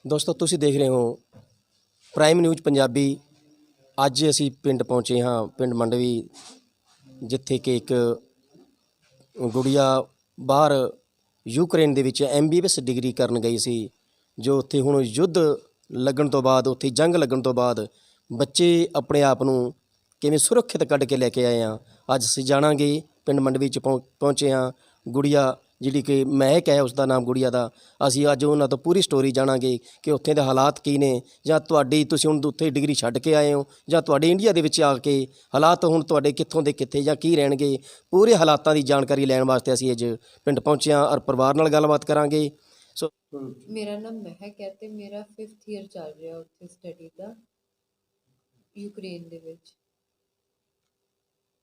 ਦੋਸਤੋ ਤੁਸੀਂ ਦੇਖ ਰਹੇ ਹੋ ਪ੍ਰਾਈਮ ਨਿਊਜ਼ ਪੰਜਾਬੀ। ਅੱਜ ਅਸੀਂ ਪਿੰਡ ਪਹੁੰਚੇ ਹਾਂ, ਪਿੰਡ ਮੰਡਵੀ, ਜਿੱਥੇ ਕਿ ਇੱਕ ਗੁੜੀਆ ਬਾਹਰ ਯੂਕਰੇਨ ਦੇ ਵਿੱਚ MBBS ਡਿਗਰੀ ਕਰਨ ਗਈ ਸੀ। ਜੋ ਉੱਥੇ ਹੁਣ ਯੁੱਧ ਲੱਗਣ ਤੋਂ ਬਾਅਦ, ਉੱਥੇ ਜੰਗ ਲੱਗਣ ਤੋਂ ਬਾਅਦ ਬੱਚੇ ਆਪਣੇ ਆਪ ਨੂੰ ਕਿਵੇਂ ਸੁਰੱਖਿਅਤ ਕੱਢ ਕੇ ਲੈ ਕੇ ਆਏ ਆ। ਅੱਜ ਅਸੀਂ ਜਾਣਾਂਗੇ, ਪਿੰਡ ਮੰਡਵੀ 'ਚ ਪਹੁੰਚੇ ਹਾਂ। ਗੁੜੀਆ ਜਿਹੜੀ ਕਿ ਮਹਿਕ ਹੈ, ਉਸਦਾ ਨਾਮ ਗੁੜੀਆ ਦਾ। ਅਸੀਂ ਅੱਜ ਉਹਨਾਂ ਤੋਂ ਪੂਰੀ ਸਟੋਰੀ ਜਾਣਾਂਗੇ ਕਿ ਉੱਥੇ ਦੇ ਹਾਲਾਤ ਕੀ ਨੇ, ਜਾਂ ਤੁਸੀਂ ਹੁਣ ਉੱਥੇ ਡਿਗਰੀ ਛੱਡ ਕੇ ਆਏ ਹੋ, ਜਾਂ ਤੁਹਾਡੇ ਇੰਡੀਆ ਦੇ ਵਿੱਚ ਆ ਕੇ ਹਾਲਾਤ ਹੁਣ ਤੁਹਾਡੇ ਕਿੱਥੋਂ ਦੇ ਕਿੱਥੇ ਜਾਂ ਕੀ ਰਹਿਣਗੇ। ਪੂਰੇ ਹਾਲਾਤਾਂ ਦੀ ਜਾਣਕਾਰੀ ਲੈਣ ਵਾਸਤੇ ਅਸੀਂ ਅੱਜ ਪਿੰਡ ਪਹੁੰਚੇ ਹਾਂ ਔਰ ਪਰਿਵਾਰ ਨਾਲ ਗੱਲਬਾਤ ਕਰਾਂਗੇ। ਸੋ ਮੇਰਾ ਨਾਮ ਮਹਿਕ ਹੈ ਤੇ ਮੇਰਾ 5th ਈਅਰ ਚੱਲ ਰਿਹਾ ਉੱਥੇ ਸਟੱਡੀ ਦਾ, ਯੂਕਰੇਨ ਦੇ ਵਿੱਚ।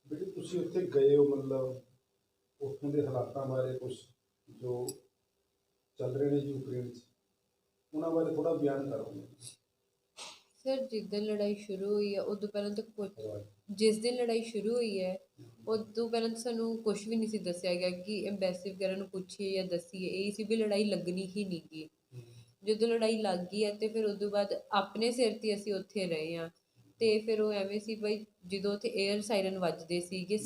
ਬੇਟੇ ਤੁਸੀਂ ਉੱਥੇ ਗਏ ਹੋ, ਮਤਲਬ ਉੱਥੋਂ ਦੇ ਹਾਲਾਤਾਂ ਬਾਰੇ ਕੁਝ ਜੋ ਚੱਲ ਰਹੇ ਨੇ ਯੂਕਰੇਨ 'ਚ, ਉਹਨਾਂ ਬਾਰੇ ਥੋੜਾ ਬਿਆਨ ਕਰੋ। ਸਰ, ਜਿੱਦਣ ਲੜਾਈ ਸ਼ੁਰੂ ਹੋਈ ਹੈ ਉਦੋਂ ਪਹਿਲਾਂ ਤਾਂ ਜਿਸ ਦਿਨ ਲੜਾਈ ਸ਼ੁਰੂ ਹੋਈ ਹੈ ਉਦੋਂ ਪਹਿਲਾਂ ਤਾਂ ਸਾਨੂੰ ਕੁਝ ਵੀ ਨਹੀਂ ਸੀ ਦੱਸਿਆ ਗਿਆ ਕਿ ਐਮਬੈਸੀ ਵਗੈਰਾ ਨੂੰ ਪੁੱਛੀਏ ਜਾਂ ਦੱਸੀਏ। ਇਹ ਸੀ ਵੀ ਲੜਾਈ ਲੱਗਣੀ ਹੀ ਨਹੀਂ ਗੀ। ਜਦੋਂ ਲੜਾਈ ਲੱਗ ਗਈ ਹੈ ਤੇ ਫਿਰ ਉਦੋਂ ਬਾਅਦ ਆਪਣੇ ਸਿਰ 'ਤੇ ਅਸੀਂ ਉੱਥੇ ਰਹੇ ਹਾਂ। ਅਤੇ ਫਿਰ ਉਹ ਐਵੇਂ ਸੀ ਬਈ, ਜਦੋਂ ਉੱਥੇ ਏਅਰ ਸਾਇਰਨ ਵੱਜਦੇ ਸੀਗੇ,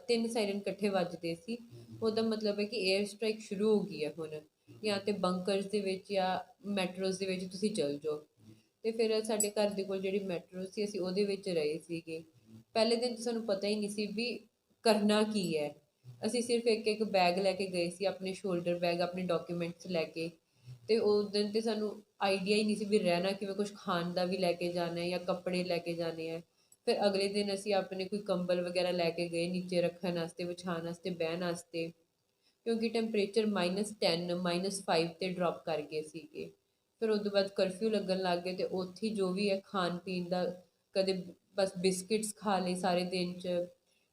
ਤਿੰਨ ਸਾਇਰਨ ਇਕੱਠੇ ਵੱਜਦੇ ਸੀ, ਉਹਦਾ ਮਤਲਬ ਹੈ ਕਿ ਏਅਰ ਸਟ੍ਰਾਈਕ ਸ਼ੁਰੂ ਹੋ ਗਈ ਹੈ ਹੁਣ, ਜਾਂ ਤਾਂ ਬੰਕਰਸ ਦੇ ਵਿੱਚ ਜਾਂ ਮੈਟਰੋਜ਼ ਦੇ ਵਿੱਚ ਤੁਸੀਂ ਚਲ ਜਾਓ। ਅਤੇ ਫਿਰ ਸਾਡੇ ਘਰ ਦੇ ਕੋਲ ਜਿਹੜੀ ਮੈਟਰੋ ਸੀ, ਅਸੀਂ ਉਹਦੇ ਵਿੱਚ ਰਹੇ ਸੀਗੇ। ਪਹਿਲੇ ਦਿਨ ਤਾਂ ਸਾਨੂੰ ਪਤਾ ਹੀ ਨਹੀਂ ਸੀ ਵੀ ਕਰਨਾ ਕੀ ਹੈ। ਅਸੀਂ ਸਿਰਫ ਇੱਕ ਇੱਕ ਬੈਗ ਲੈ ਕੇ ਗਏ ਸੀ, ਆਪਣੇ ਸ਼ੋਲਡਰ ਬੈਗ, ਆਪਣੇ ਡਾਕੂਮੈਂਟਸ ਲੈ ਕੇ। ਅਤੇ ਉਸ ਦਿਨ ਤਾਂ ਸਾਨੂੰ ਆਈਡੀਆ ਹੀ ਨਹੀਂ ਸੀ ਵੀ ਰਹਿਣਾ ਕਿਵੇਂ, ਕੁਛ ਖਾਣ ਦਾ ਵੀ ਲੈ ਕੇ ਜਾਣਾ ਹੈ ਜਾਂ ਕੱਪੜੇ ਲੈ ਕੇ ਜਾਣੇ ਹੈ। ਫਿਰ ਅਗਲੇ ਦਿਨ ਅਸੀਂ ਆਪਣੇ ਕੋਈ ਕੰਬਲ ਵਗੈਰਾ ਲੈ ਕੇ ਗਏ, ਨੀਚੇ ਰੱਖਣ ਵਾਸਤੇ, ਵਿਛਾਉਣ ਵਾਸਤੇ, ਬਹਿਣ ਵਾਸਤੇ, ਕਿਉਂਕਿ ਟੈਂਪਰੇਚਰ -10 -5 'ਤੇ ਡਰੋਪ ਕਰ ਗਏ ਸੀਗੇ। ਫਿਰ ਉਹ ਤੋਂ ਬਾਅਦ ਕਰਫਿਊ ਲੱਗਣ ਲੱਗ ਗਏ ਅਤੇ ਉੱਥੇ ਜੋ ਵੀ ਹੈ ਖਾਣ ਪੀਣ ਦਾ, ਕਦੇ ਬਸ ਬਿਸਕਿਟਸ ਖਾ ਲਏ ਸਾਰੇ ਦਿਨ 'ਚ,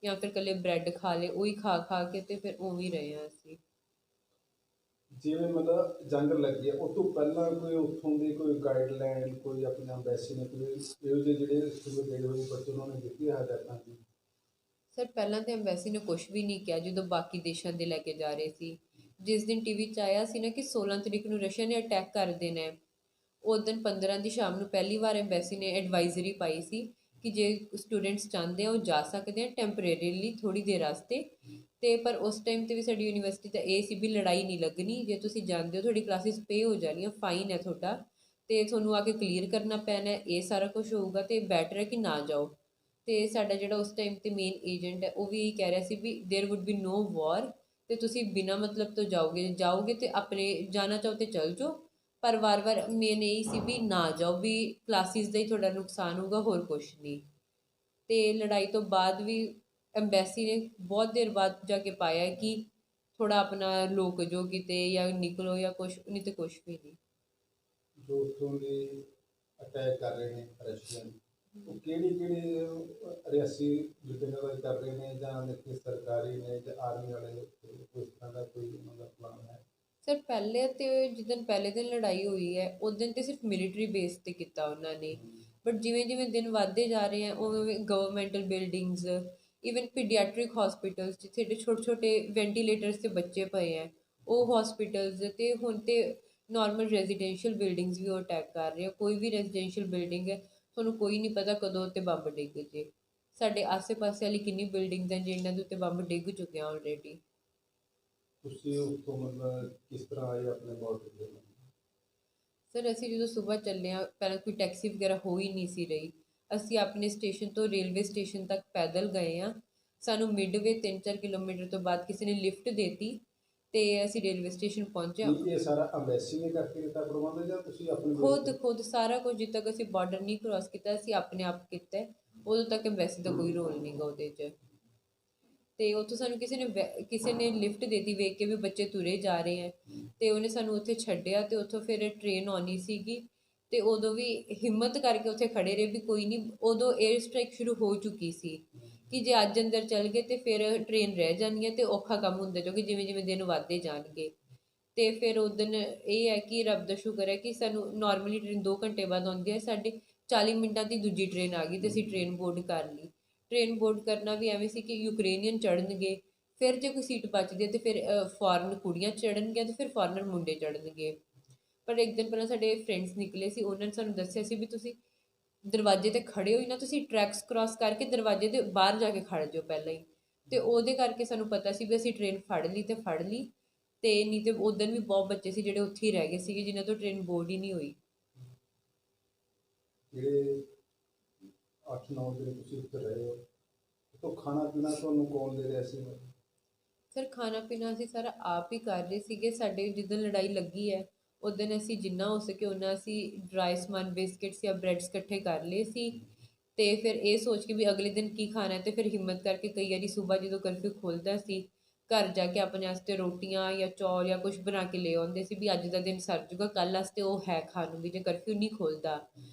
ਜਾਂ ਫਿਰ ਇਕੱਲੇ ਬ੍ਰੈਡ ਖਾ ਲਏ, ਉਹੀ ਖਾ ਖਾ ਕੇ ਅਤੇ ਫਿਰ ਉਵੇਂ ਰਹੇ ਹਾਂ ਅਸੀਂ। ਜਿਵੇਂ ਮਤਲਬ ਜੰਗ ਲੱਗੀ ਹੈ, ਉਹ ਤੋਂ ਪਹਿਲਾਂ ਕੋਈ ਉੱਥੋਂ ਦੀ ਕੋਈ ਗਾਈਡਲਾਈਨ, ਕੋਈ ਆਪਣੀ ਅੰਬੈਸੀ ਨੇ ਕੋਈ ਇਹੋ ਜਿਹੇ ਜਿਹੜੇ ਸਕੂਲ ਗਏ ਹੋਏ ਬੱਚੇ ਉਹਨਾਂ ਨੇ ਦਿੱਤੀ ਹਦਾਇਤਾਂ ਦੀ? ਸਰ, ਪਹਿਲਾਂ ਤਾਂ ਐਮਬੈਸੀ ਨੇ ਕੁਛ ਵੀ ਨਹੀਂ ਕਿਹਾ ਜਦੋਂ ਬਾਕੀ ਦੇਸ਼ਾਂ ਦੇ ਲੈ ਕੇ ਜਾ ਰਹੇ ਸੀ। ਜਿਸ ਦਿਨ ਟੀ ਵੀ 'ਚ ਆਇਆ ਸੀ ਨਾ ਕਿ 16 ਤਰੀਕ ਨੂੰ ਰਸ਼ੀਆ ਨੇ ਅਟੈਕ ਕਰ ਦੇਣਾ ਹੈ, ਉਸ ਦਿਨ 15 ਦੀ ਸ਼ਾਮ ਨੂੰ ਪਹਿਲੀ ਵਾਰ ਐਮਬੈਸੀ ਨੇ ਐਡਵਾਈਜ਼ਰੀ ਪਾਈ ਸੀ ਕਿ ਜੇ ਸਟੂਡੈਂਟਸ ਚਾਹੁੰਦੇ ਆ ਉਹ ਜਾ ਸਕਦੇ ਆ ਟੈਂਪਰੇਰੀਲੀ ਥੋੜ੍ਹੀ ਦੇਰ ਵਾਸਤੇ। ਅਤੇ ਪਰ ਉਸ ਟਾਈਮ 'ਤੇ ਵੀ ਸਾਡੀ ਯੂਨੀਵਰਸਿਟੀ ਦਾ ਇਹ ਸੀ ਵੀ ਲੜਾਈ ਨਹੀਂ ਲੱਗਣੀ, ਜੇ ਤੁਸੀਂ ਜਾਂਦੇ ਹੋ ਤੁਹਾਡੀ ਕਲਾਸਿਸ ਪੇ ਹੋ ਜਾਣੀਆਂ, ਫਾਈਨ ਹੈ ਤੁਹਾਡਾ, ਅਤੇ ਤੁਹਾਨੂੰ ਆ ਕੇ ਕਲੀਅਰ ਕਰਨਾ ਪੈਣਾ, ਇਹ ਸਾਰਾ ਕੁਛ ਹੋਊਗਾ, ਅਤੇ ਬੈਟਰ ਹੈ ਕਿ ਨਾ ਜਾਓ। ਅਤੇ ਸਾਡਾ ਜਿਹੜਾ ਉਸ ਟਾਈਮ 'ਤੇ ਮੇਨ ਏਜੰਟ ਹੈ ਉਹ ਵੀ ਇਹੀ ਕਹਿ ਰਿਹਾ ਸੀ ਵੀ ਦੇਰ ਵੁੱਡ ਬੀ ਨੋ ਵਾਰ, ਅਤੇ ਤੁਸੀਂ ਬਿਨਾਂ ਮਤਲਬ ਤੋਂ ਜਾਓਗੇ ਅਤੇ ਆਪਣੇ ਜਾਣਾ ਚਾਹੋ ਤਾਂ ਚੱਲ ਜਾਓ, ਪਰ ਵਾਰ ਮੇਨ ਇਹੀ ਸੀ ਵੀ ਨਾ ਜਾਓ, ਵੀ ਕਲਾਸਿਸ ਦਾ ਹੀ ਤੁਹਾਡਾ ਨੁਕਸਾਨ ਹੋਊਗਾ, ਹੋਰ ਕੁਛ ਨਹੀਂ। ਅਤੇ ਲੜਾਈ ਤੋਂ ਬਾਅਦ ਵੀ ਐਮਬੈਸੀ ਨੇ ਬਹੁਤ ਦੇਰ ਬਾਅਦ ਜਾ ਕੇ ਪਾਇਆ ਕਿ ਥੋੜ੍ਹਾ ਆਪਣਾ ਲੁਕ ਜਾਓ ਕਿਤੇ ਜਾਂ ਨਿਕਲੋ ਜਾਂ ਕੁਛ ਨਹੀਂ, ਤਾਂ ਕੁਛ ਵੀ ਨਹੀਂ। ਜੋ ਉੱਥੋਂ ਦੇ ਅਟੈਕ ਕਰ ਰਹੇ ਨੇ ਰਸ਼ੀਅਨ, ਉਹ ਕਿਹੜੀ ਰਿਆਸੀ ਜ਼ਿੰਮੇਵਾਰੀ ਕਰ ਰਹੇ ਨੇ, ਜਾਂ ਇੱਥੇ ਸਰਕਾਰੀ ਨੇ ਜਾਂ ਆਰਮੀ ਵਾਲੇ, ਕੋਈ ਇਸ ਤਰ੍ਹਾਂ ਦਾ ਕੋਈ ਉਹਨਾਂ ਦਾ ਪਲਾਨ ਹੈ? ਸਰ, ਪਹਿਲੇ ਦਿਨ ਲੜਾਈ ਹੋਈ ਹੈ ਉਸ ਦਿਨ ਤਾਂ ਸਿਰਫ ਮਿਲੀਟਰੀ ਬੇਸ 'ਤੇ ਕੀਤਾ ਉਹਨਾਂ ਨੇ, ਬਟ ਜਿਵੇਂ ਜਿਵੇਂ ਦਿਨ ਵੱਧਦੇ ਜਾ ਰਹੇ ਹੈ ਉਵੇਂ ਗਵਰਨਮੈਂਟਲ ਬਿਲਡਿੰਗਸ, ਈਵਨ ਪੀਡੀਆਟ੍ਰਿਕ ਹੌਸਪੀਟਲਸ ਜਿੱਥੇ ਛੋਟੇ ਛੋਟੇ ਵੈਂਟੀਲੇਟਰਸ 'ਤੇ ਬੱਚੇ ਪਏ ਹੈ, ਉਹ ਹੌਸਪੀਟਲਸ, ਅਤੇ ਹੁਣ ਤਾਂ ਨੋਰਮਲ ਰੈਜ਼ੀਡੈਂਸ਼ੀਅਲ ਬਿਲਡਿੰਗਸ ਵੀ ਉਹ ਅਟੈਕ ਕਰ ਰਹੇ ਆ। ਕੋਈ ਵੀ ਰੈਜ਼ੀਡੈਂਸ਼ੀਅਲ ਬਿਲਡਿੰਗ ਹੈ, ਤੁਹਾਨੂੰ ਕੋਈ ਨਹੀਂ ਪਤਾ ਕਦੋਂ ਉੱਤੇ ਬੰਬ ਡਿੱਗ ਜੇ। ਸਾਡੇ ਆਸੇ ਪਾਸੇ ਵਾਲੀ ਕਿੰਨੀ ਬਿਲਡਿੰਗਸ ਹਨ ਜਿਨ੍ਹਾਂ ਦੇ ਉੱਤੇ ਬੰਬ ਡਿੱਗ ਚੁੱਕੇ ਆ ਆਲਰੇਡੀ। ਤੁਸੀਂ ਉੱਥੋਂ ਮਤਲਬ ਕਿਸ ਤਰ੍ਹਾਂ ਆਏ ਆਪਣੇ ਬਾਰਡਰ ਦੇ? ਸਰ, ਅਸੀਂ ਜਦੋਂ ਸੁਬਾਹ ਚੱਲੇ ਹਾਂ, ਪਹਿਲਾਂ ਕੋਈ ਟੈਕਸੀ ਵਗੈਰਾ ਹੋ ਹੀ ਨਹੀਂ ਸੀ ਰਹੀ। ਅਸੀਂ ਆਪਣੇ ਸਟੇਸ਼ਨ ਤੋਂ ਰੇਲਵੇ ਸਟੇਸ਼ਨ ਤੱਕ ਪੈਦਲ ਗਏ ਹਾਂ। ਸਾਨੂੰ ਮਿਡਵੇ 3-4 ਕਿਲੋਮੀਟਰ ਤੋਂ ਬਾਅਦ ਕਿਸੇ ਨੇ ਲਿਫਟ ਦੇਤੀ ਅਤੇ ਅਸੀਂ ਰੇਲਵੇ ਸਟੇਸ਼ਨ ਪਹੁੰਚੇ। ਇਹ ਸਾਰਾ ਅੰਬੈਸੀ ਨੇ ਕਰਕੇ ਦਿੱਤਾ ਪ੍ਰਬੰਧ, ਜਾਂ ਤੁਸੀਂ ਆਪਣੇ ਖੁਦ ਸਾਰਾ ਕੁਝ, ਜਿੱਦ ਤੱਕ ਅਸੀਂ ਬਾਰਡਰ ਨਹੀਂ ਕ੍ਰੋਸ ਕੀਤਾ ਅਸੀਂ ਆਪਣੇ ਆਪ ਕੀਤਾ। ਉਦੋਂ ਤੱਕ ਐਮਬੈਸੀ ਦਾ ਕੋਈ ਰੋਲ ਨਹੀਂ ਗਾ ਉਹਦੇ 'ਚ। ਅਤੇ ਉੱਥੋਂ ਸਾਨੂੰ ਕਿਸੇ ਨੇ ਲਿਫਟ ਦੇ ਦਿੱਤੀ, ਵੇਖ ਕੇ ਵੀ ਬੱਚੇ ਤੁਰੇ ਜਾ ਰਹੇ ਹੈ, ਅਤੇ ਉਹਨੇ ਸਾਨੂੰ ਉੱਥੇ ਛੱਡਿਆ। ਅਤੇ ਉੱਥੋਂ ਫਿਰ ਟ੍ਰੇਨ ਆਉਣੀ ਸੀਗੀ, ਅਤੇ ਉਦੋਂ ਵੀ ਹਿੰਮਤ ਕਰਕੇ ਉੱਥੇ ਖੜ੍ਹੇ ਰਹੇ ਵੀ ਕੋਈ ਨਹੀਂ। ਉਦੋਂ ਏਅਰ ਸਟ੍ਰਾਈਕ ਸ਼ੁਰੂ ਹੋ ਚੁੱਕੀ ਸੀ ਕਿ ਜੇ ਅੱਜ ਅੰਦਰ ਚੱਲ ਗਏ ਤਾਂ ਫਿਰ ਟ੍ਰੇਨ ਰਹਿ ਜਾਣੀ ਹੈ ਅਤੇ ਔਖਾ ਕੰਮ ਹੁੰਦਾ ਜਾਊਗਾ ਜਿਵੇਂ ਜਿਵੇਂ ਦਿਨ ਵੱਧਦੇ ਜਾਣਗੇ। ਅਤੇ ਫਿਰ ਉਸ ਦਿਨ ਇਹ ਹੈ ਕਿ ਰੱਬ ਦਾ ਸ਼ੁਕਰ ਹੈ ਕਿ ਸਾਨੂੰ ਨੋਰਮਲੀ ਟ੍ਰੇਨ 2 ਘੰਟੇ ਬਾਅਦ ਆਉਂਦੀ ਹੈ, ਸਾਡੇ 40 ਮਿੰਟਾਂ ਦੀ ਦੂਜੀ ਟ੍ਰੇਨ ਆ ਗਈ ਅਤੇ ਅਸੀਂ ਟ੍ਰੇਨ ਬੋਰਡ ਕਰ ਲਈ। ਟ੍ਰੇਨ ਬੋਰਡ ਕਰਨਾ ਵੀ ਐਵੇਂ ਸੀ ਕਿ ਯੂਕਰੇਨੀਅਨ ਚੜ੍ਹਨਗੇ, ਫਿਰ ਜੇ ਕੋਈ ਸੀਟ ਬਚਦੀ ਹੈ ਤਾਂ ਫਿਰ ਫੋਰਨ ਕੁੜੀਆਂ ਚੜ੍ਹਨਗੀਆਂ ਅਤੇ ਫਿਰ ਫੋਰਨਰ ਮੁੰਡੇ ਚੜ੍ਹਨਗੇ। ਪਰ ਇੱਕ ਦਿਨ ਪਹਿਲਾਂ ਸਾਡੇ ਫਰੈਂਡਸ ਨਿਕਲੇ ਸੀ, ਉਹਨਾਂ ਨੇ ਸਾਨੂੰ ਦੱਸਿਆ ਸੀ ਵੀ ਤੁਸੀਂ ਦਰਵਾਜ਼ੇ 'ਤੇ ਖੜ੍ਹੇ ਹੋ ਹੀ ਨਾ, ਤੁਸੀਂ ਟਰੈਕਸ ਕ੍ਰਾਸ ਕਰਕੇ ਦਰਵਾਜ਼ੇ ਦੇ ਬਾਹਰ ਜਾ ਕੇ ਖੜ੍ਹ ਜਾਓ ਪਹਿਲਾਂ ਹੀ। ਅਤੇ ਉਹਦੇ ਕਰਕੇ ਸਾਨੂੰ ਪਤਾ ਸੀ ਵੀ ਅਸੀਂ ਟ੍ਰੇਨ ਫੜ ਲਈ ਤੇ ਫੜ ਲਈ, ਅਤੇ ਨਹੀਂ ਤਾਂ ਉੱਧਰ ਵੀ ਬਹੁਤ ਬੱਚੇ ਸੀ ਜਿਹੜੇ ਉੱਥੇ ਹੀ ਰਹਿ ਗਏ ਸੀਗੇ, ਜਿਨ੍ਹਾਂ ਤੋਂ ਟ੍ਰੇਨ ਬੋਰਡ ਹੀ ਨਹੀਂ ਹੋਈ। ਜਿਹੜੇ 8-9 ਦਿਨ ਤੁਸੀਂ ਉੱਥੇ ਰਹੇ ਹੋ, ਤਾਂ ਖਾਣਾ ਪੀਣਾ ਤੁਹਾਨੂੰ ਕੌਣ ਦੇ ਰਿਹਾ ਸੀ? ਸਰ ਖਾਣਾ ਪੀਣਾ ਅਸੀਂ ਸਾਰਾ ਆਪ ਹੀ ਕਰ ਰਹੇ ਸੀਗੇ। ਸਾਡੇ ਜਿੱਦਣ ਲੜਾਈ ਲੱਗੀ ਹੈ ਉਸ ਦਿਨ ਅਸੀਂ ਜਿੰਨਾ ਹੋ ਸਕੇ ਓਨਾ ਅਸੀਂ ਡਰਾਈ ਸਮਾਨ, ਬਿਸਕਿਟਸ ਜਾਂ ਬ੍ਰੈਡਸ ਇਕੱਠੇ ਕਰ ਲਏ ਸੀ, ਅਤੇ ਫਿਰ ਇਹ ਸੋਚ ਕੇ ਵੀ ਅਗਲੇ ਦਿਨ ਕੀ ਖਾਣਾ ਹੈ, ਅਤੇ ਫਿਰ ਹਿੰਮਤ ਕਰਕੇ ਕਈ ਵਾਰੀ ਸੁਬਾਹ ਜਦੋਂ ਕਰਫਿਊ ਖੁੱਲ੍ਹਦਾ ਸੀ, ਘਰ ਜਾ ਕੇ ਆਪਣੇ ਵਾਸਤੇ ਰੋਟੀਆਂ ਜਾਂ ਚੌਲ ਜਾਂ ਕੁਛ ਬਣਾ ਕੇ ਲੈ ਆਉਂਦੇ ਸੀ ਵੀ ਅੱਜ ਦਾ ਦਿਨ ਸਰ ਜੂਗਾ, ਕੱਲ੍ਹ ਵਾਸਤੇ ਉਹ ਹੈ ਖਾਣ ਨੂੰ ਵੀ ਜੇ ਕਰਫਿਊ ਨਹੀਂ ਖੁੱਲ੍ਹਦਾ।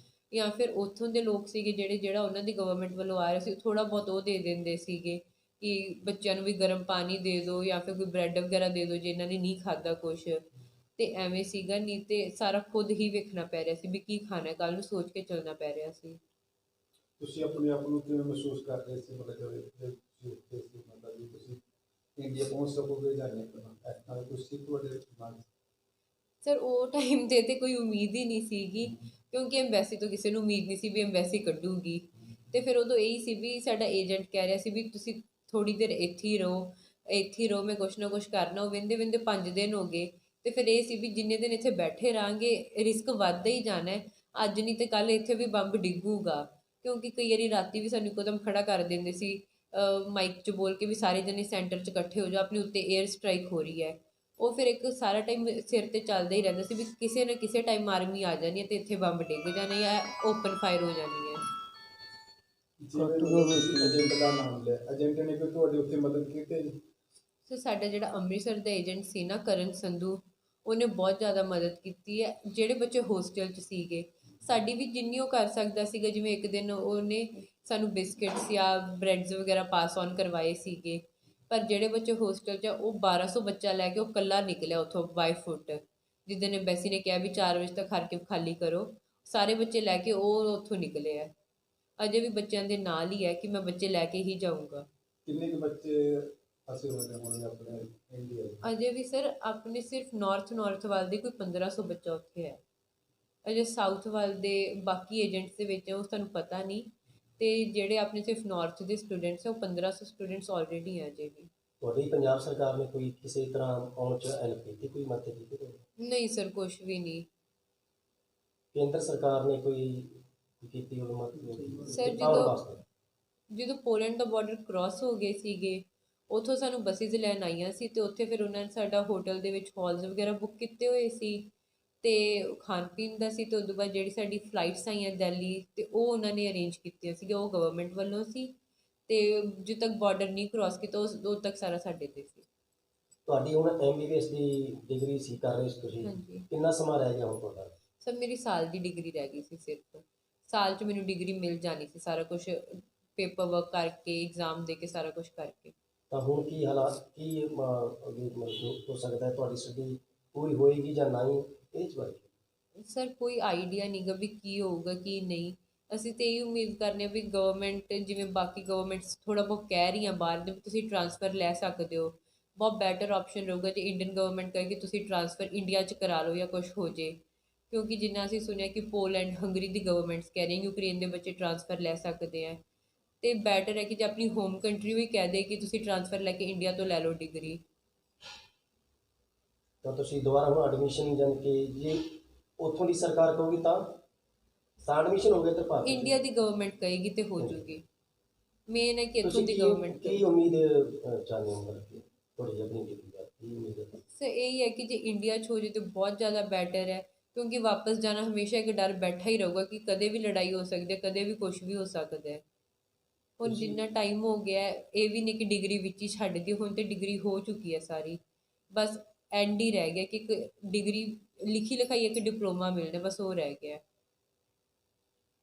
ਜਾਂ ਫਿਰ ਉੱਥੋਂ ਦੇ ਲੋਕ ਸੀਗੇ ਜਿਹੜਾ ਉਹਨਾਂ ਦੀ ਗਵਰਨਮੈਂਟ ਵੱਲੋਂ ਆ ਰਿਹਾ ਸੀ, ਥੋੜ੍ਹਾ ਬਹੁਤ ਉਹ ਦੇ ਦਿੰਦੇ ਸੀਗੇ ਕਿ ਬੱਚਿਆਂ ਨੂੰ ਵੀ ਗਰਮ ਪਾਣੀ ਦੇ ਦਿਓ ਜਾਂ ਫਿਰ ਕੋਈ ਬ੍ਰੈਡ ਵਗੈਰਾ ਦੇ ਦਿਓ ਜੇ ਇਹਨਾਂ ਨੇ ਨਹੀਂ ਖਾਧਾ ਕੁਛ। ਅਤੇ ਐਵੇਂ ਸੀਗਾ, ਨਹੀਂ ਤਾਂ ਸਾਰਾ ਖੁਦ ਹੀ ਵੇਖਣਾ ਪੈ ਰਿਹਾ ਸੀ ਵੀ ਕੀ ਖਾਣਾ, ਕੱਲ੍ਹ ਨੂੰ ਸੋਚ ਕੇ ਚੱਲਣਾ ਪੈ ਰਿਹਾ ਸੀ। ਤੁਸੀਂ ਆਪਣੇ ਆਪ ਨੂੰ ਕਿਵੇਂ ਮਹਿਸੂਸ ਕਰ ਰਹੇ ਸੀ, ਮਤਲਬ ਜਦੋਂ ਤੁਸੀਂ ਉੱਥੇ ਸੀ, ਮਤਲਬ ਵੀ ਤੁਸੀਂ ਇੰਡੀਆ ਪਹੁੰਚ ਸਕੋਗੇ ਜਾਂ ਨਹੀਂ? ਇਸ ਤਰ੍ਹਾਂ ਕੁਛ ਸੀ ਤੁਹਾਡੇ ਦਿਮਾਗ 'ਚ? ਸਰ ਉਹ ਟਾਈਮ 'ਤੇ ਕੋਈ ਉਮੀਦ ਹੀ ਨਹੀਂ ਸੀਗੀ, ਕਿਉਂਕਿ ਐਮਬੈਸੀ ਤੋਂ ਕਿਸੇ ਨੂੰ ਉਮੀਦ ਨਹੀਂ ਸੀ ਵੀ ਐਮਬੈਸੀ ਕੱਢੂਗੀ। ਅਤੇ ਫਿਰ ਉਦੋਂ ਇਹੀ ਸੀ ਵੀ ਸਾਡਾ ਏਜੰਟ ਕਹਿ ਰਿਹਾ ਸੀ ਵੀ ਤੁਸੀਂ ਥੋੜ੍ਹੀ ਦੇਰ ਇੱਥੇ ਹੀ ਰਹੋ, ਇੱਥੇ ਹੀ ਰਹੋ, ਮੈਂ ਕੁਛ ਨਾ ਕੁਛ ਕਰਨਾ। ਉਹ ਵਹਿੰਦੇ ਵਹਿੰਦੇ 5 ਦਿਨ ਹੋ ਗਏ, ਅਤੇ ਫਿਰ ਇਹ ਸੀ ਵੀ ਜਿੰਨੇ ਦਿਨ ਇੱਥੇ ਬੈਠੇ ਰਹਾਂਗੇ ਰਿਸਕ ਵੱਧਦਾ ਹੀ ਜਾਣਾ ਹੈ, ਅੱਜ ਨਹੀਂ ਤਾਂ ਕੱਲ੍ਹ ਇੱਥੇ ਵੀ ਬੰਬ ਡਿੱਗੂਗਾ। ਕਿਉਂਕਿ ਕਈ ਵਾਰੀ ਰਾਤੀ ਵੀ ਸਾਨੂੰ ਇੱਕੋਦਮ ਖੜ੍ਹਾ ਕਰ ਦਿੰਦੇ ਸੀ ਮਾਈਕ 'ਚ ਬੋਲ ਕੇ ਵੀ ਸਾਰੇ ਜਣੇ ਸੈਂਟਰ 'ਚ ਇਕੱਠੇ ਹੋ ਜਾਓ, ਆਪਣੇ ਉੱਤੇ ਏਅਰ ਸਟਰਾਈਕ ਹੋ ਰਹੀ ਹੈ। ਉਹ ਫਿਰ ਇੱਕ ਸਾਰਾ ਟਾਈਮ ਸਿਰ 'ਤੇ ਚੱਲਦਾ ਹੀ ਰਹਿੰਦਾ ਸੀ ਵੀ ਕਿਸੇ ਨਾ ਕਿਸੇ ਟਾਈਮ ਆਰਮੀ ਆ ਜਾਣੀ ਹੈ ਅਤੇ ਇੱਥੇ ਬੰਬ ਡਿੱਗ ਜਾਣਾ ਜਾਂ ਓਪਨ ਫਾਇਰ ਹੋ ਜਾਣੀ ਹੈ। ਜਿਵੇਂ ਤੁਸੀਂ ਏਜੰਟ ਦਾ ਨਾਮ ਲਿਆ, ਏਜੰਟ ਨੇ ਕੋਈ ਤੁਹਾਡੀ ਉੱਥੇ ਮਦਦ ਕੀਤੀ ਜੀ? ਸੋ ਸਾਡਾ ਜਿਹੜਾ ਅੰਮ੍ਰਿਤਸਰ ਦਾ ਏਜੰਟ ਸੀ ਨਾ, ਕਰਨ ਸੰਧੂ, ਉਹਨੇ ਬਹੁਤ ਜ਼ਿਆਦਾ ਮਦਦ ਕੀਤੀ ਹੈ। ਜਿਹੜੇ ਬੱਚੇ ਹੋਸਟਲ 'ਚ ਸੀਗੇ, ਸਾਡੀ ਵੀ ਜਿੰਨੀ ਉਹ ਕਰ ਸਕਦਾ ਸੀਗਾ, ਜਿਵੇਂ ਇੱਕ ਦਿਨ ਉਹਨੇ ਸਾਨੂੰ ਬਿਸਕਿਟਸ ਜਾਂ ਬ੍ਰੈਡਸ ਵਗੈਰਾ ਪਾਸ ਔਨ ਕਰਵਾਏ ਸੀਗੇ। ਪਰ ਜਿਹੜੇ ਬੱਚੇ ਹੋਸਟਲ 'ਚ ਆ ਉਹ 1200 ਬੱਚਾ ਲੈ ਕੇ ਉਹ ਇਕੱਲਾ ਨਿਕਲਿਆ ਉੱਥੋਂ ਬਾਈ ਫੁੱਟ, ਜਿੱਦਣ ਐਮਬੈਸੀ ਨੇ ਕਿਹਾ ਵੀ 4 ਵਜੇ ਤੱਕ ਹਰ ਖਾਲੀ ਕਰੋ, ਸਾਰੇ ਬੱਚੇ ਲੈ ਕੇ ਉਹ ਉੱਥੋਂ ਨਿਕਲੇ ਆ। ਅਜੇ ਵੀ ਬੱਚਿਆਂ ਦੇ ਨਾਲ ਹੀ ਹੈ ਕਿ ਮੈਂ ਬੱਚੇ ਲੈ ਕੇ ਹੀ ਜਾਊਂਗਾ। ਕਿੰਨੇ ਕੁ ਬੱਚੇ ਫਸੇ ਹੋਏ ਨੇ ਹੁਣ ਆਪਣੇ ਇੰਡੀਆ 'ਚ? ਅਜੇ ਵੀ ਸਰ ਆਪਣੇ ਸਿਰਫ ਨਾਰਥ ਵੱਲ ਦੇ ਕੋਈ 1500 ਬੱਚਾ ਉੱਥੇ ਹੈ। ਅਜੇ ਸਾਊਥ ਵੱਲ ਦੇ ਬਾਕੀ ਏਜੰਟਸ ਦੇ ਵਿੱਚ ਉਹ ਸਾਨੂੰ ਪਤਾ ਨਹੀਂ, ਅਤੇ ਜਿਹੜੇ ਆਪਣੇ ਸਿਰਫ ਨਾਰਥ ਦੇ ਸਟੂਡੈਂਟਸ ਹੈ ਉਹ 1500 ਸਟੂਡੈਂਟਸ ਆਲਰੇਡੀ ਹੈ ਅਜੇ ਵੀ। ਤੁਹਾਡੀ ਪੰਜਾਬ ਸਰਕਾਰ ਨੇ ਕੋਈ ਕਿਸੇ ਤਰ੍ਹਾਂ ਆਉਣ 'ਚ ਹੈਲਪ ਕੀਤੀ, ਕੋਈ ਮਦਦ ਕੀਤੀ ਤੁਹਾਡੀ? ਨਹੀਂ ਸਰ, ਕੁਛ ਵੀ ਨਹੀਂ। ਕੇਂਦਰ ਸਰਕਾਰ ਨੇ ਕੋਈ ਕੀਤੀ ਉਹ ਮਦਦ ਸਰ ਆਉਣ ਵਾਸਤੇ? ਜਦੋਂ ਪੋਲੈਂਡ ਦਾ ਬਾਰਡਰ ਕ੍ਰਾਸ ਹੋ ਗਏ ਸੀਗੇ, ਉੱਥੋਂ ਸਾਨੂੰ ਬੱਸਿਸ ਲੈਣ ਆਈਆਂ ਸੀ, ਅਤੇ ਉੱਥੇ ਫਿਰ ਉਹਨਾਂ ਨੇ ਸਾਡਾ ਹੋਟਲ ਦੇ ਵਿੱਚ ਹਾਲਸ ਵਗੈਰਾ ਬੁੱਕ ਕੀਤੇ ਹੋਏ ਸੀ, ਅਤੇ ਖਾਣ ਪੀਣ ਦਾ ਸੀ। ਅਤੇ ਉਦੋਂ ਬਾਅਦ ਜਿਹੜੀ ਸਾਡੀ ਫਲਾਈਟਸ ਆਈਆਂ ਦਿੱਲੀ, ਅਤੇ ਉਹ ਉਹਨਾਂ ਨੇ ਅਰੇਂਜ ਕੀਤੀਆਂ ਸੀਗੀਆਂ, ਉਹ ਗਵਰਨਮੈਂਟ ਵੱਲੋਂ ਸੀ। ਅਤੇ ਜਦੋਂ ਤੱਕ ਬਾਰਡਰ ਨਹੀਂ ਕ੍ਰਾਸ ਕੀਤਾ ਉਦੋਂ ਤੱਕ ਸਾਰਾ ਸਾਡੇ 'ਤੇ ਸੀ। ਤੁਹਾਡੀ ਹੁਣ MBBS ਦੀ ਡਿਗਰੀ ਸੀ ਕਰ ਰਹੇ ਸੀ ਤੁਸੀਂ, ਹਾਂਜੀ ਕਿੰਨਾ ਸਮਾਂ ਰਹਿ ਗਿਆ ਹੁਣ ਤੁਹਾਡਾ? ਸਰ ਮੇਰੀ ਸਾਲ ਦੀ ਡਿਗਰੀ ਰਹਿ ਗਈ ਸੀ, ਸਿਰਫ ਸਾਲ 'ਚ ਮੈਨੂੰ ਡਿਗਰੀ ਮਿਲ ਜਾਣੀ ਸੀ, ਸਾਰਾ ਕੁਛ ਪੇਪਰ ਵਰਕ ਕਰਕੇ, ਐਗਜ਼ਾਮ ਦੇ ਕੇ, ਸਾਰਾ ਕੁਛ ਕਰਕੇ। ਤਾਂ ਹੁਣ ਕੀ ਹਾਲਾਤ, ਕੀ ਅੱਗੇ ਮਤਲਬ ਹੋ ਸਕਦਾ ਹੈ, ਤੁਹਾਡੀ ਸਟੱਡੀ ਪੂਰੀ ਹੋਏਗੀ ਜਾਂ ਨਹੀਂ, ਇਹ 'ਚ ਬਾਰੇ? ਸਰ ਕੋਈ ਆਈਡੀਆ ਨਹੀਂ ਗਾ ਵੀ ਕੀ ਹੋਊਗਾ ਕੀ ਨਹੀਂ। ਅਸੀਂ ਤਾਂ ਇਹੀ ਉਮੀਦ ਕਰਨੇ ਹਾਂ ਵੀ ਗਵਰਨਮੈਂਟ, ਜਿਵੇਂ ਬਾਕੀ ਗਵਰਨਮੈਂਟਸ ਥੋੜ੍ਹਾ ਬਹੁਤ ਕਹਿ ਰਹੀਆਂ ਬਾਹਰ ਦੇ ਵੀ ਤੁਸੀਂ ਟਰਾਂਸਫਰ ਲੈ ਸਕਦੇ ਹੋ, ਬਹੁਤ ਬੈਟਰ ਆਪਸ਼ਨ ਰਹੂਗਾ ਜੇ ਇੰਡੀਅਨ ਗਵਰਨਮੈਂਟ ਕਹੇ ਕਿ ਤੁਸੀਂ ਟਰਾਂਸਫਰ ਇੰਡੀਆ 'ਚ ਕਰਾ ਲਓ ਜਾਂ ਕੁਛ ਹੋ ਜੇ। ਕਿਉਂਕਿ ਜਿੰਨਾ ਅਸੀਂ ਸੁਣਿਆ ਕਿ ਪੋਲੈਂਡ, ਹੰਗਰੀ ਦੀ ਗਵਰਨਮੈਂਟਸ ਕਹਿ ਰਹੀਆਂ ਯੂਕਰੇਨ ਦੇ ਬੱਚੇ ਟਰਾਂਸਫਰ ਲੈ ਸਕਦੇ ਹੈ, ਅਤੇ ਬੈਟਰ ਹੈ ਕਿ ਜੇ ਆਪਣੀ ਹੋਮ ਕੰਟਰੀ ਵੀ ਕਹਿ ਦੇ ਕਿ ਤੁਸੀਂ ਟਰਾਂਸਫਰ ਲੈ ਕੇ ਇੰਡੀਆ ਤੋਂ ਲੈ ਲਓ ਡਿਗਰੀ। ਤਾਂ ਤੁਸੀਂ ਦੁਬਾਰਾ ਹੁਣ ਐਡਮਿਸ਼ਨ ਜਾਣ ਕੇ ਜੇ ਉੱਥੋਂ ਦੀ ਸਰਕਾਰ ਕਹੂਗੀ ਤਾਂ ਐਡਮਿਸ਼ਨ ਹੋ ਗਿਆ ਤਾਂ ਭਾਰਤ ਇੰਡੀਆ ਦੀ ਗਵਰਨਮੈਂਟ ਕਹੇਗੀ ਤੇ ਹੋ ਜੂਗੀ। ਮੇਨ ਹੈ ਕਿ ਇੱਥੋਂ ਤੁਸੀਂ ਦੀ ਗਵਰਨਮੈਂਟ ਕੀ ਉਮੀਦ ਚਾਹੁੰਦੇ ਹੋ ਮਤਲਬ ਕਿ ਤੁਹਾਡੀ ਆਪਣੀ ਡਿਗਰੀ ਦਾ ਕੀ ਉਮੀਦ ਹੈ? ਸਰ ਇਹੀ ਹੈ ਕਿ ਜੇ ਇੰਡੀਆ 'ਚ ਹੋ ਜਾਏ ਤਾਂ ਬਹੁਤ ਜ਼ਿਆਦਾ ਬੈਟਰ ਹੈ, ਕਿਉਂਕਿ ਵਾਪਸ ਜਾਣਾ ਹਮੇਸ਼ਾ ਇੱਕ ਡਰ ਬੈਠਾ ਹੀ ਰਹੂਗਾ ਕਿ ਕਦੇ ਵੀ ਲੜਾਈ ਹੋ ਸਕਦੀ ਹੈ, ਕਦੇ ਵੀ ਕੁਛ ਵੀ ਹੋ ਸਕਦਾ ਹੈ। ਹੁਣ ਜਿੰਨਾ ਟਾਈਮ ਹੋ ਗਿਆ ਇਹ ਵੀ ਨਹੀਂ ਕਿ ਡਿਗਰੀ ਵਿੱਚ ਹੀ ਛੱਡ ਦਿਓ, ਹੁਣ ਤਾਂ ਡਿਗਰੀ ਹੋ ਚੁੱਕੀ ਹੈ ਸਾਰੀ, ਬਸ ਐਂਡ ਹੀ ਰਹਿ ਗਿਆ ਕਿ ਇੱਕ ਡਿਗਰੀ ਲਿਖੀ ਲਿਖਾਈ ਇੱਕ ਡਿਪਲੋਮਾ ਮਿਲਣਾ, ਬਸ ਉਹ ਰਹਿ ਗਿਆ।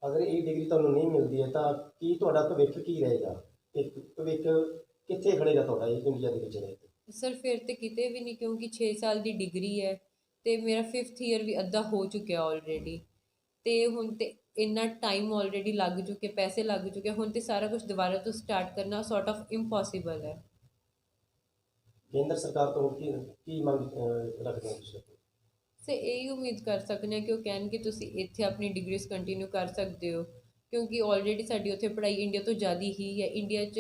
ਅਗਰ ਇਹ ਡਿਗਰੀ ਤੁਹਾਨੂੰ ਨਹੀਂ ਮਿਲਦੀ ਹੈ ਤਾਂ ਕੀ ਤੁਹਾਡਾ ਭਵਿੱਖ ਕੀ ਰਹੇਗਾ? ਇੱਕ ਭਵਿੱਖ ਕਿੱਥੇ ਖੜੇਗਾ ਤੁਹਾਡਾ ਇਹ ਇੰਡੀਆ ਦੇ ਵਿੱਚ ਰਹਿ ਕੇ? ਸਰ ਫਿਰ ਤਾਂ ਕਿਤੇ ਵੀ ਨਹੀਂ, ਕਿਉਂਕਿ 6 ਸਾਲ ਦੀ ਡਿਗਰੀ ਹੈ ਅਤੇ ਮੇਰਾ 5th ਈਅਰ ਵੀ ਅੱਧਾ ਹੋ ਚੁੱਕਿਆ ਆਲਰੇਡੀ, ਅਤੇ ਹੁਣ ਤਾਂ ਇੰਨਾ ਟਾਈਮ ਆਲਰੇਡੀ ਲੱਗ ਚੁੱਕਿਆ, ਪੈਸੇ ਲੱਗ ਚੁੱਕੇ, ਹੁਣ ਤਾਂ ਸਾਰਾ ਕੁਛ ਦੁਬਾਰਾ ਤੋਂ ਸਟਾਰਟ ਕਰਨਾ ਸੌਰਟ ਆਫ ਇੰਪੋਸੀਬਲ ਹੈ। ਕੇਂਦਰ ਸਰਕਾਰ ਤੋਂ ਕੀ ਮੰਗ ਰੱਖਦੇ ਹੋ ਤੁਸੀਂ? ਸੇ ਇਹੀ ਉਮੀਦ ਕਰ ਸਕਦੇ ਹਾਂ ਕਿ ਉਹ ਕਹਿਣ ਕਿ ਤੁਸੀਂ ਇੱਥੇ ਆਪਣੀ ਡਿਗਰੀਜ਼ ਕੰਟੀਨਿਊ ਕਰ ਸਕਦੇ ਹੋ, ਕਿਉਂਕਿ ਆਲਰੇਡੀ ਸਾਡੀ ਉੱਥੇ ਪੜ੍ਹਾਈ ਇੰਡੀਆ ਤੋਂ ਜ਼ਿਆਦਾ ਹੀ ਹੈ। ਇੰਡੀਆ 'ਚ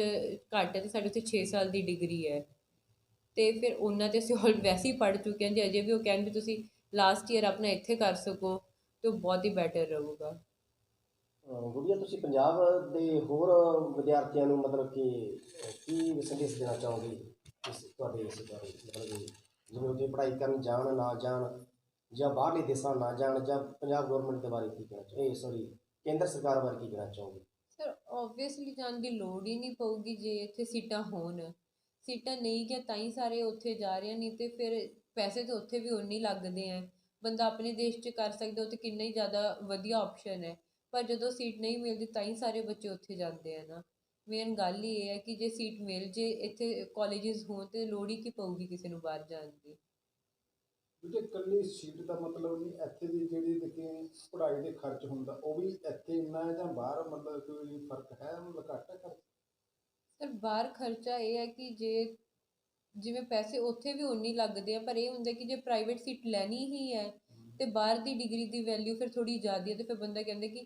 ਘੱਟ ਹੈ ਅਤੇ ਸਾਡੇ ਉੱਥੇ 6 ਸਾਲ ਦੀ ਡਿਗਰੀ ਹੈ, ਅਤੇ ਫਿਰ ਉਹਨਾਂ 'ਤੇ ਅਸੀਂ ਵੈਸੇ ਹੀ ਪੜ੍ਹ ਚੁੱਕੇ ਹਾਂ। ਜੇ ਅਜੇ ਵੀ ਉਹ ਕਹਿਣ ਵੀ ਤੁਸੀਂ ਲਾਸਟ ਈਅਰ ਆਪਣਾ ਇੱਥੇ ਕਰ ਸਕੋ ਤਾਂ ਉਹ ਬਹੁਤ ਹੀ ਬੈਟਰ ਰਹੂਗਾ। ਗੁੜੀਆ, ਤੁਸੀਂ ਪੰਜਾਬ ਦੇ ਹੋਰ ਵਿਦਿਆਰਥੀਆਂ ਨੂੰ ਮਤਲਬ ਕਿ ਕੀ ਸੰਦੇਸ਼ ਦੇਣਾ ਚਾਹੋਗੇ ਤੁਹਾਡੇ ਇਸ ਬਾਰੇ, ਮਤਲਬ ਕਿ ਜਿਵੇਂ ਉੱਥੇ ਪੜ੍ਹਾਈ ਕਰਨ ਜਾਣ ਨਾ ਜਾਣ, ਜਾਂ ਬਾਹਰਲੇ ਦੇਸ਼ਾਂ ਨਾ ਜਾਣ, ਜਾਂ ਪੰਜਾਬ ਗੌਰਮੈਂਟ ਦੇ ਬਾਰੇ ਕੀ ਕਹਿਣਾ ਕੇਂਦਰ ਸਰਕਾਰ ਬਾਰੇ ਕੀ ਕਹਿਣਾ ਚਾਹੋਗੇ? ਸਰ ਓਬਵੀਅਸਲੀ ਜਾਣ ਦੀ ਲੋੜ ਹੀ ਨਹੀਂ ਪਊਗੀ ਜੇ ਇੱਥੇ ਸੀਟਾਂ ਹੋਣ। ਸੀਟਾਂ ਨਹੀਂ ਗਿਆ ਤਾਂ ਹੀ ਸਾਰੇ ਉੱਥੇ ਜਾ ਰਹੇ, ਨਹੀਂ ਤੇ ਫਿਰ ਪੈਸੇ ਤਾਂ ਉੱਥੇ ਵੀ ਉਨੇ ਹੀ ਲੱਗਦੇ ਹੈ। ਬੰਦਾ ਆਪਣੇ ਦੇਸ਼ 'ਚ ਕਰ ਸਕਦਾ ਉਹ ਤਾਂ ਕਿੰਨਾ ਹੀ ਜ਼ਿਆਦਾ ਵਧੀਆ ਆਪਸ਼ਨ ਹੈ, ਪਰ ਜਦੋਂ ਸੀਟ ਨਹੀਂ ਮਿਲਦੀ ਤਾਂ ਹੀ ਸਾਰੇ ਬੱਚੇ ਉੱਥੇ ਜਾਂਦੇ ਆ ਨਾ। ਮੇਨ ਗੱਲ ਹੀ ਇਹ ਹੈ ਕਿ ਜੇ ਸੀਟ ਮਿਲ ਜੇ ਇੱਥੇ ਕਾਲਜਿਸ ਹੋਣ ਤਾਂ ਲੋੜ ਹੀ ਕੀ ਪਊਗੀ ਕਿਸੇ ਨੂੰ ਬਾਹਰ ਜਾਣ ਦੀ। ਕਿਉਂਕਿ ਇਕੱਲੀ ਸੀਟ ਦਾ ਮਤਲਬ ਨਹੀਂ, ਇੱਥੇ ਦੀ ਜਿਹੜੀ ਦੇਖੀ ਪੜ੍ਹਾਈ ਦੇ ਖਰਚ ਹੁੰਦਾ ਉਹ ਵੀ ਇੱਥੇ ਇੰਨਾ ਹੈ ਜਾਂ ਬਾਹਰ, ਮਤਲਬ ਕੋਈ ਫਰਕ ਹੈ, ਮਤਲਬ ਘੱਟ ਹੈ ਖਰਚ? ਸਰ ਬਾਹਰ ਖਰਚਾ ਇਹ ਹੈ ਕਿ ਜੇ ਜਿਵੇਂ ਪੈਸੇ ਉੱਥੇ ਵੀ ਉਨੇ ਹੀ ਲੱਗਦੇ ਆ, ਪਰ ਇਹ ਹੁੰਦਾ ਕਿ ਜੇ ਪ੍ਰਾਈਵੇਟ ਸੀਟ ਲੈਣੀ ਹੀ ਹੈ ਅਤੇ ਬਾਹਰ ਦੀ ਡਿਗਰੀ ਦੀ ਵੈਲਿਊ ਫਿਰ ਥੋੜ੍ਹੀ ਜ਼ਿਆਦਾ ਹੈ, ਅਤੇ ਫਿਰ ਬੰਦਾ ਕਹਿੰਦਾ ਕਿ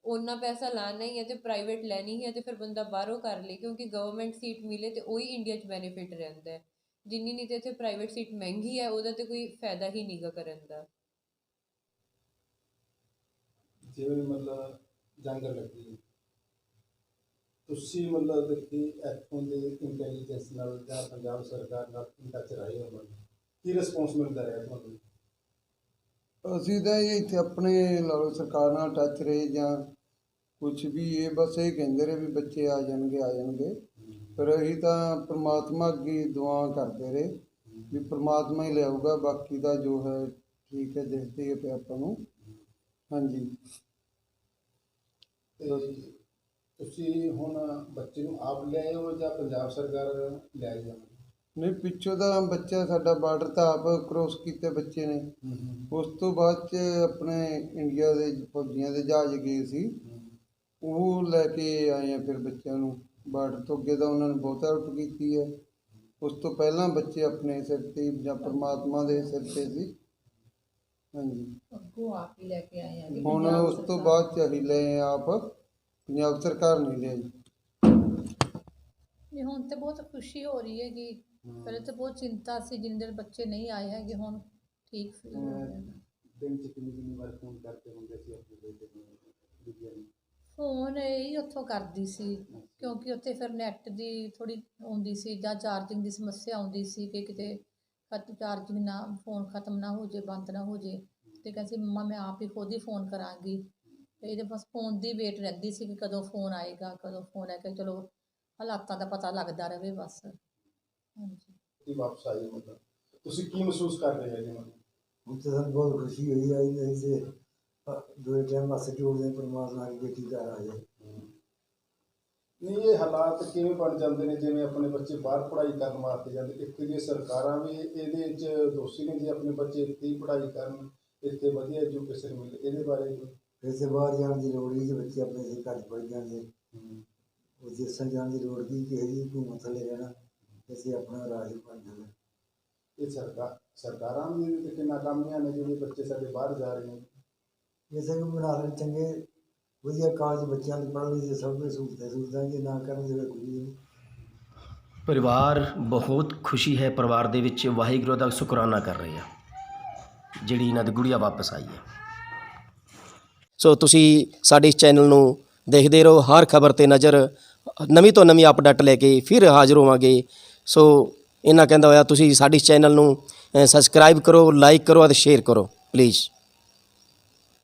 ਓਨਾ ਪੈਸਾ ਲਾਉਣਾ ਹੀ ਹੈ ਅਤੇ ਪ੍ਰਾਈਵੇਟ ਲੈਣੀ ਹੈ ਅਤੇ ਫਿਰ ਬੰਦਾ ਬਾਹਰੋਂ ਕਰ ਲੇ, ਕਿਉਂਕਿ ਗਵਰਨਮੈਂਟ ਸੀਟ ਮਿਲੇ ਅਤੇ ਉਹੀ ਇੰਡੀਆ 'ਚ ਬੈਨੀਫਿਟ ਰਹਿੰਦਾ ਹੈ। ਜਿੰਨੀ ਨਹੀਂ ਤਾਂ ਇੱਥੇ ਪ੍ਰਾਈਵੇਟ ਸੀਟ ਮਹਿੰਗੀ ਹੈ, ਉਹਦਾ ਤਾਂ ਕੋਈ ਫਾਇਦਾ ਹੀ ਨਹੀਂਗਾ ਕਰਨ ਦਾ। ਜਿਵੇਂ ਮਤਲਬ ਜੰਗ ਲੱਗੀ, ਤੁਸੀਂ ਮਤਲਬ ਦੇਖੀ ਇੱਥੋਂ ਦੇ ਇੰਟੈਲੀਜੈਂਸ ਨਾਲ ਜਾਂ ਪੰਜਾਬ ਸਰਕਾਰ ਨਾਲ ਇਨ ਟੱਚ ਰਹੇ ਹੋ, ਕੀ ਰਿਸਪੌਂਸ ਮਿਲਦਾ ਰਿਹਾ ਤੁਹਾਨੂੰ? ਅਸੀਂ ਤਾਂ ਇਹ ਇੱਥੇ ਆਪਣੇ ਲਾ ਲਓ ਸਰਕਾਰ ਨਾਲ ਟੱਚ ਰਹੇ ਜਾਂ ਕੁਛ ਵੀ, ਇਹ ਬਸ ਇਹ ਕਹਿੰਦੇ ਰਹੇ ਵੀ ਬੱਚੇ ਆ ਜਾਣਗੇ। ਪਰ ਅਸੀਂ ਤਾਂ ਪ੍ਰਮਾਤਮਾ ਅੱਗੇ ਦੁਆ ਕਰਦੇ ਰਹੇ ਵੀ ਪ੍ਰਮਾਤਮਾ ਹੀ ਲਿਆਊਗਾ, ਬਾਕੀ ਦਾ ਜੋ ਹੈ ਠੀਕ ਹੈ, ਦਿਖਦੀ ਹੈ ਪਿਆ ਆਪਾਂ ਨੂੰ। ਹਾਂਜੀ। ਤੇ ਤੁਸੀਂ ਹੁਣ ਬੱਚੇ ਨੂੰ ਆਪ ਲਿਆਏ ਹੋ ਜਾਂ ਪੰਜਾਬ ਸਰਕਾਰ ਲਿਆਈ ਜਾਂਦੀ? ਨਹੀਂ, ਪਿੱਛੋਂ ਦਾ ਬੱਚਾ ਸਾਡਾ ਬਾਰਡਰ ਤਾਂ ਆਪ ਕ੍ਰੋਸ ਕੀਤੇ ਬੱਚੇ ਨੇ। ਉਸ ਤੋਂ ਬਾਅਦ 'ਚ ਆਪਣੇ ਇੰਡੀਆ ਦੇ ਫੌਜੀਆਂ ਦੇ ਜਹਾਜ਼ ਗਏ ਸੀ, ਉਹ ਲੈ ਕੇ ਆਏ ਆ ਫਿਰ ਬੱਚਿਆਂ ਨੂੰ ਬਾਰਡਰ ਤੋਂ। ਅੱਗੇ ਤਾਂ ਉਹਨਾਂ ਨੇ ਬਹੁਤ ਹੈਲਪ ਕੀਤੀ ਹੈ। ਉਸ ਤੋਂ ਪਹਿਲਾਂ ਬੱਚੇ ਆਪਣੇ ਸਿਰ 'ਤੇ ਜਾਂ ਪਰਮਾਤਮਾ ਦੇ ਸਿਰ 'ਤੇ ਸੀ। ਹਾਂਜੀ, ਅੱਗੋਂ ਆਪ ਹੀ ਲੈ ਕੇ ਆਏ ਆ। ਹੁਣ ਉਸ ਤੋਂ ਬਾਅਦ 'ਚ ਅਸੀਂ ਲਏ ਆਪ, ਪੰਜਾਬ ਸਰਕਾਰ ਨਹੀਂ ਲਿਆਈ। ਨਹੀਂ, ਹੁਣ ਤਾਂ ਬਹੁਤ ਖੁਸ਼ੀ ਹੋ ਰਹੀ ਹੈਗੀ। ਪਹਿਲੇ ਤਾਂ ਬਹੁਤ ਚਿੰਤਾ ਸੀ ਜਿੰਨੇ ਦਿਨ ਬੱਚੇ ਨਹੀਂ ਆਏ ਹੈਗੇ, ਹੁਣ ਠੀਕ ਫੀਲ ਹੋ ਰਿਹਾ। ਦਿਨ 'ਚ ਕਿੰਨੀ ਵਾਰ ਫੋਨ ਕਰਦੇ ਹੁੰਦੇ ਸੀ ਆਪਣੇ ਬੇਟੇ ਨੂੰ? ਫੋਨ ਹੀ ਉੱਥੋਂ ਕਰਦੀ ਸੀ, ਕਿਉਂਕਿ ਉੱਥੇ ਫਿਰ ਨੈੱਟ ਦੀ ਥੋੜ੍ਹੀ ਆਉਂਦੀ ਸੀ ਜਾਂ ਚਾਰਜਿੰਗ ਦੀ ਸਮੱਸਿਆ ਆਉਂਦੀ ਸੀ ਕਿ ਕਿਤੇ ਚਾਰਜਿੰਗ ਨਾ, ਫੋਨ ਖਤਮ ਨਾ ਹੋ ਜੇ, ਬੰਦ ਨਾ ਹੋ ਜੇ। ਅਤੇ ਕਹਿੰਦੀ ਸੀ ਮੰਮਾ ਮੈਂ ਆਪ ਹੀ ਖੁਦ ਹੀ ਫੋਨ ਕਰਾਂਗੀ। ਅਤੇ ਇਹਦੇ ਬਸ ਫੋਨ ਦੀ ਵੇਟ ਰਹਿੰਦੀ ਸੀ ਕਿ ਕਦੋਂ ਫੋਨ ਆਏਗਾ, ਚਲੋ ਹਾਲਾਤਾਂ ਦਾ ਪਤਾ ਲੱਗਦਾ ਰਹੇ ਬਸ। ਹਾਂਜੀ। ਵਾਪਸ ਆਈ, ਮਤਲਬ ਤੁਸੀਂ ਕੀ ਮਹਿਸੂਸ ਕਰ ਰਹੇ ਹੈਗੇ? ਹੁਣ ਤਾਂ ਸਾਨੂੰ ਬਹੁਤ ਖੁਸ਼ੀ ਹੋਈ ਹੈ। ਅਸੀਂ ਦੋ ਟਾਈਮ ਵਾਸਤੇ ਜੋੜਦੇ ਪਰਮਾਤਮਾ ਦੀ ਬੇਟੀ ਘਰ ਆ ਜਾਏ। ਨਹੀਂ, ਇਹ ਹਾਲਾਤ ਕਿਵੇਂ ਬਣ ਜਾਂਦੇ ਨੇ ਜਿਵੇਂ ਆਪਣੇ ਬੱਚੇ ਬਾਹਰ ਪੜ੍ਹਾਈ ਕਰਨ ਵਾਸਤੇ ਜਾਂਦੇ, ਇੱਥੇ ਦੀਆਂ ਸਰਕਾਰਾਂ ਵੀ ਇਹਦੇ 'ਚ ਦੋਸ਼ੀ ਨੇ ਜੇ ਆਪਣੇ ਬੱਚੇ ਇੱਥੇ ਹੀ ਪੜ੍ਹਾਈ ਕਰਨ, ਇੱਥੇ ਵਧੀਆ ਐਜੂਕੇਸ਼ਨ ਮਿਲੇ, ਇਹਦੇ ਬਾਰੇ? ਫਿਰ ਤੇ ਬਾਹਰ ਜਾਣ ਦੀ ਲੋੜ ਨਹੀਂ, ਜੇ ਬੱਚੇ ਆਪਣੇ ਦੇ ਘਰ ਪੜ੍ਹ ਜਾਂਦੇ। ਉਹ ਦੇਸਾਂ ਜਾਣ ਦੀ ਲੋੜ ਨਹੀਂ, ਕਿਸੇ ਦੀ ਹਕੂਮਤ ਥੱਲੇ ਰਹਿਣਾ, ਅਸੀਂ ਆਪਣਾ ਰਾਜ ਬਣ ਜਾਣਾ। ਇਹ ਸਰਕਾਰਾਂ ਵੀ ਇਹਦੇ 'ਤੇ ਕਿੰਨਾ ਨਾਕਾਮੀਆਂ ਨੇ ਜਿਹੜੇ ਬੱਚੇ ਸਾਡੇ ਬਾਹਰ ਜਾ ਰਹੇ ਨੇ। ਇਸੇ ਨੂੰ ਬਣਾ ਲੈਣ ਚੰਗੇ ਵਧੀਆ ਕਾਲਜ ਬੱਚਿਆਂ ਦੀ ਪੜ੍ਹਨ ਦੀ ਸਭ ਕੁਝ ਸਹੂਲਤਾਂ ਜੇ ਨਾ ਕਰਨ ਦੇ ਕੋਈ ਨਹੀਂ। ਪਰਿਵਾਰ ਬਹੁਤ ਖੁਸ਼ੀ ਹੈ, ਪਰਿਵਾਰ ਦੇ ਵਿੱਚ ਵਾਹਿਗੁਰੂ ਦਾ ਸ਼ੁਕਰਾਨਾ ਕਰ ਰਹੇ ਆ ਜਿਹੜੀ ਇਹਨਾਂ ਦੀ ਗੁੜੀਆ ਵਾਪਸ ਆਈ ਹੈ। ਸੋ ਤੁਸੀਂ ਸਾਡੇ ਇਸ ਚੈਨਲ ਨੂੰ ਦੇਖਦੇ ਰਹੋ, ਹਰ ਖਬਰ 'ਤੇ ਨਜ਼ਰ, ਨਵੀਂ ਤੋਂ ਨਵੀਂ ਅਪਡੇਟ ਲੈ ਕੇ ਫਿਰ ਹਾਜ਼ਰ ਹੋਵਾਂਗੇ। ਸੋ ਇਹਨਾਂ ਕਹਿੰਦਾ ਹੋਇਆ ਤੁਸੀਂ ਸਾਡੇ ਇਸ ਚੈਨਲ ਨੂੰ ਸਬਸਕ੍ਰਾਈਬ ਕਰੋ, ਲਾਈਕ ਕਰੋ ਅਤੇ ਸ਼ੇਅਰ ਕਰੋ ਪਲੀਜ਼।